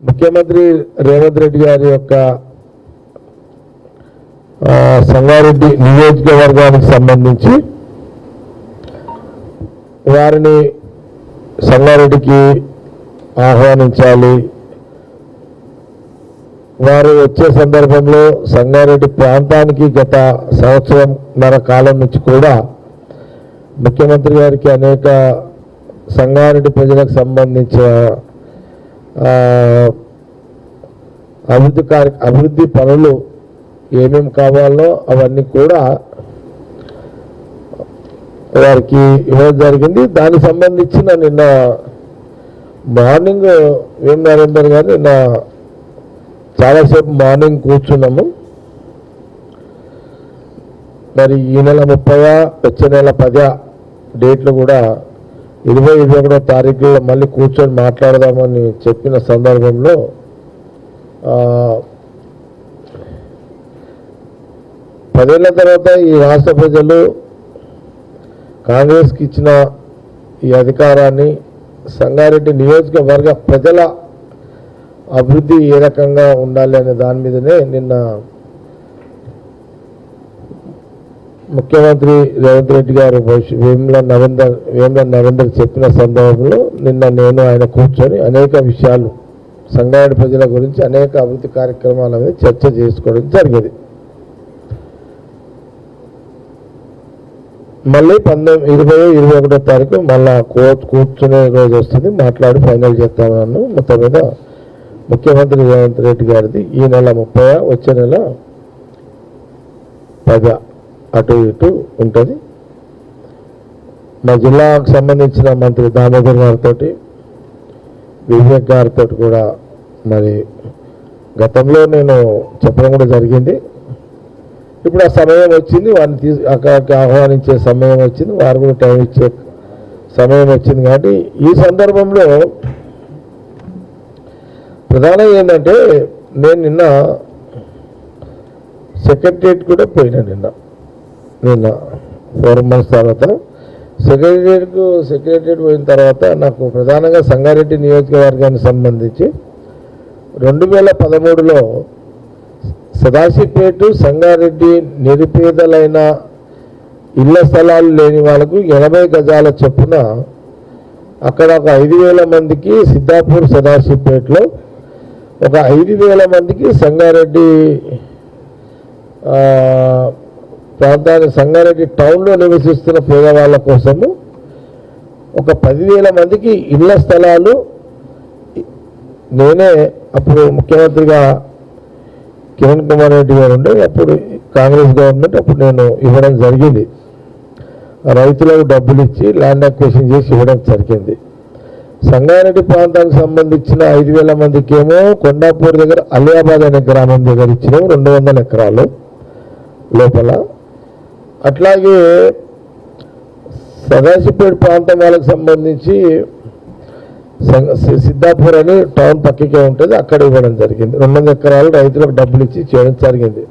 ముఖ్యమంత్రి రేవంత్ రెడ్డి గారి యొక్క సంగారెడ్డి నియోజకవర్గానికి సంబంధించి వారిని సంగారెడ్డికి ఆహ్వానించాలి. వారు వచ్చే సందర్భంలో సంగారెడ్డి ప్రాంతానికి గత సంవత్సరంన్నర కాలం నుంచి కూడా ముఖ్యమంత్రి గారికి అనేక సంగారెడ్డి ప్రజలకు సంబంధించిన అభివృద్ధి పనులు ఏమేమి కావాలో అవన్నీ కూడా వారికి ఇవ్వడం జరిగింది. దానికి సంబంధించిన నిన్న మార్నింగ్ వేం నరేందర్ గారు నిన్న చాలాసేపు మార్నింగ్ కూర్చున్నాము. మరి ఈ నెల 30 వచ్చే నెల 10 డేట్లు కూడా 20-21 తారీఖులో మళ్ళీ కూర్చొని మాట్లాడదామని చెప్పిన సందర్భంలో 10 ఏళ్ల తర్వాత ఈ రాష్ట్ర ప్రజలు కాంగ్రెస్కి ఇచ్చిన ఈ అధికారాన్ని సంగారెడ్డి నియోజకవర్గ ప్రజల అభివృద్ధి ఏ రకంగా ఉండాలి అనే దాని మీదనే నిన్న ముఖ్యమంత్రి రేవంత్ రెడ్డి గారు వేముల నరేందర్ చెప్పిన సందర్భంలో నిన్న నేను ఆయన కూర్చొని అనేక విషయాలు సంగారెడ్డి ప్రజల గురించి అనేక అభివృద్ధి కార్యక్రమాల మీద చర్చ చేసుకోవడం జరిగింది. మళ్ళీ 20-21 తారీఖు మళ్ళా కూర్చునే రోజు వస్తుంది, మాట్లాడి ఫైనల్ చేస్తామన్నాను. మొత్తం మీద ముఖ్యమంత్రి రేవంత్ రెడ్డి గారిది ఈ నెల 30 వచ్చే నెల 10 అటు ఇటు ఉంటుంది. మా జిల్లాకు సంబంధించిన మంత్రి దామోదర్ గారితో వివేక్ గారితో కూడా మరి గతంలో నేను చెప్పడం కూడా జరిగింది. ఇప్పుడు ఆ సమయం వచ్చింది, వారిని అక్కడికి ఆహ్వానించే సమయం వచ్చింది, వారు కూడా టైం ఇచ్చే సమయం వచ్చింది. కాబట్టి ఈ సందర్భంలో ప్రధానంగా ఏంటంటే నేను నిన్న సెక్రటరియట్ కూడా పోయినా. నిన్న 4 months తర్వాత సెక్రటరియట్ పోయిన తర్వాత నాకు ప్రధానంగా సంగారెడ్డి నియోజకవర్గానికి సంబంధించి 2013లో సదాశివపేట సంగారెడ్డి నిరుపేదలైన ఇళ్ల స్థలాలు లేని వాళ్ళకు 80 గజాల చొప్పున అక్కడ ఒక 5,000 మందికి సిద్ధాపూర్ సదాశివపేటలో ఒక 5,000 మందికి సంగారెడ్డి ప్రాంతాన్ని సంగారెడ్డి టౌన్లో నివసిస్తున్న పేదవాళ్ళ కోసము ఒక 10,000 మందికి ఇళ్ల స్థలాలు నేనే అప్పుడు ముఖ్యమంత్రిగా కిరణ్ కుమార్ రెడ్డి గారు ఉండే అప్పుడు కాంగ్రెస్ గవర్నమెంట్ అప్పుడు నేను ఇవ్వడం జరిగింది. రైతులకు డబ్బులు ఇచ్చి ల్యాండ్ అక్విజిషన్ చేసి ఇవ్వడం జరిగింది. సంగారెడ్డి ప్రాంతానికి సంబంధించిన 5,000 మందికి ఏమో కొండాపూర్ దగ్గర అలియాబాద్ అనే గ్రామం దగ్గర ఇచ్చినాము 200 ఎకరాలు లోపల. అట్లాగే సదాశివపేట ప్రాంతం వాళ్ళకి సంబంధించి సిద్ధాపూర్ అని టౌన్ పక్కకే ఉంటుంది, అక్కడ ఇవ్వడం జరిగింది. 200 ఎకరాలు రైతులకు డబ్బులు ఇచ్చి చేయడం జరిగింది.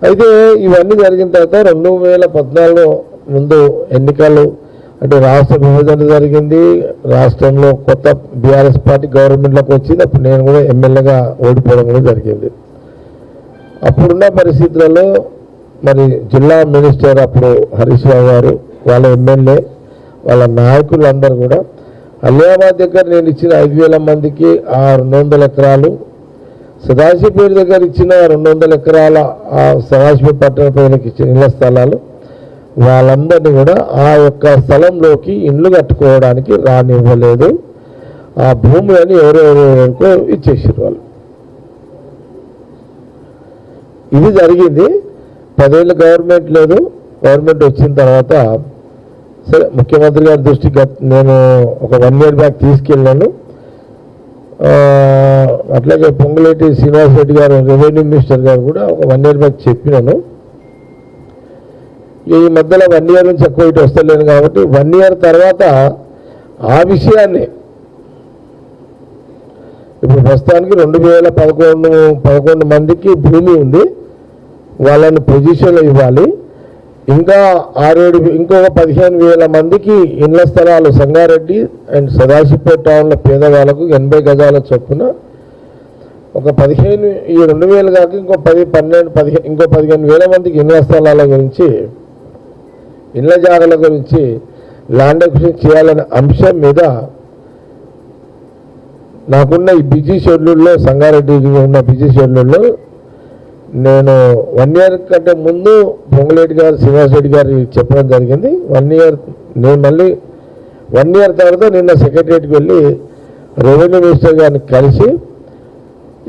అయితే ఇవన్నీ జరిగిన తర్వాత 2014 ముందు ఎన్నికలు అంటే రాష్ట్ర విభజన జరిగింది. రాష్ట్రంలో కొత్త బీఆర్ఎస్ పార్టీ గవర్నమెంట్లోకి వచ్చింది. అప్పుడు నేను కూడా ఎమ్మెల్యేగా ఓడిపోవడం కూడా జరిగింది. అప్పుడున్న పరిస్థితులలో మరి జిల్లా మినిస్టర్ అప్పుడు హరీష్ రావు గారు, వాళ్ళ ఎమ్మెల్యే, వాళ్ళ నాయకులు అందరూ కూడా అలియాబాద్ దగ్గర నేను ఇచ్చిన 5,000 మందికి ఆ 200 ఎకరాలు, సదాశివపేట దగ్గర ఇచ్చిన 200 ఎకరాల ఆ సదాశివపేట పట్టణ ప్రజలకు ఇచ్చిన ఇళ్ల స్థలాలు వాళ్ళందరినీ కూడా ఆ యొక్క స్థలంలోకి ఇండ్లు కట్టుకోవడానికి రానివ్వలేదు. ఆ భూములని ఎవరెవరికో ఇచ్చేసారు వాళ్ళు. ఇది జరిగింది. 10 ఏళ్ళు గవర్నమెంట్ లేదు. గవర్నమెంట్ వచ్చిన తర్వాత సరే ముఖ్యమంత్రి గారి దృష్టికి నేను ఒక 1 year బ్యాక్ తీసుకెళ్ళాను. అట్లాగే పొంగులేటి శ్రీనివాస్ రెడ్డి గారు రెవెన్యూ మినిస్టర్ గారు కూడా ఒక 1 year బ్యాక్ చెప్పినాను. ఈ మధ్యలో 1 year నుంచి ఎక్కువ ఇటు వస్తలేను కాబట్టి 1 year తర్వాత ఆ విషయాన్ని ఇప్పుడు ప్రస్తుతానికి 2011 మందికి భూమి ఉంది, వాళ్ళని పొజిషన్లో ఇవ్వాలి. ఇంకా 6-7 ఇంకొక 15,000 మందికి ఇళ్ల స్థలాలు సంగారెడ్డి అండ్ సదాశివపేట టౌన్ల పేదవాళ్ళకు 80 గజాల చొప్పున ఒక 15 ఈ 2,000 కాక ఇంకో 10-12-15 ఇంకో 15,000 మందికి ఇళ్ల స్థలాల గురించి ఇళ్ల జాగాల గురించి ల్యాండ్ అక్విజిషన్ చేయాలనే అంశం మీద నాకున్న ఈ బిజీ షెడ్యూల్లో సంగారెడ్డికి ఉన్న బిజీ షెడ్యూల్లో నేను 1 ఇయర్ కంటే ముందు పొంగులేటి గారు శ్రీనివాస్ రెడ్డి గారు చెప్పడం జరిగింది. 1 ఇయర్ నేను మళ్ళీ 1 ఇయర్ తర్వాత నిన్న సెక్రటరియట్కి వెళ్ళి రెవెన్యూ మినిస్టర్ గారిని కలిసి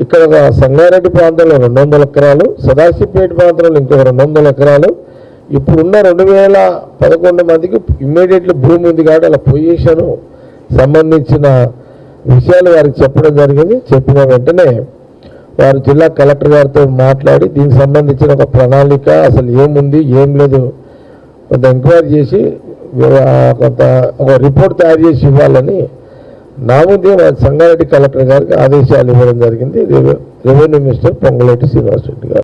ఇక్కడ సంగారెడ్డి ప్రాంతంలో 200 ఎకరాలు, సదాశివపేట ప్రాంతంలో ఇంకొక 200 ఎకరాలు, ఇప్పుడున్న 2011 మందికి ఇమ్మీడియట్లీ భూమి ఉంది కాబట్టి అలా పొజిషన్ సంబంధించిన విషయాలు వారికి చెప్పడం జరిగింది. చెప్పిన వెంటనే వారు జిల్లా కలెక్టర్ గారితో మాట్లాడి దీనికి సంబంధించిన ఒక ప్రణాళిక అసలు ఏముంది ఏం లేదు కొంత ఎంక్వైరీ చేసి కొంత ఒక రిపోర్ట్ తయారు చేసి ఇవ్వాలని నా ముందే సంగారెడ్డి కలెక్టర్ గారికి ఆదేశాలు ఇవ్వడం జరిగింది రెవెన్యూ మినిస్టర్ పొంగులేటి శ్రీనివాస్ రెడ్డి గారు.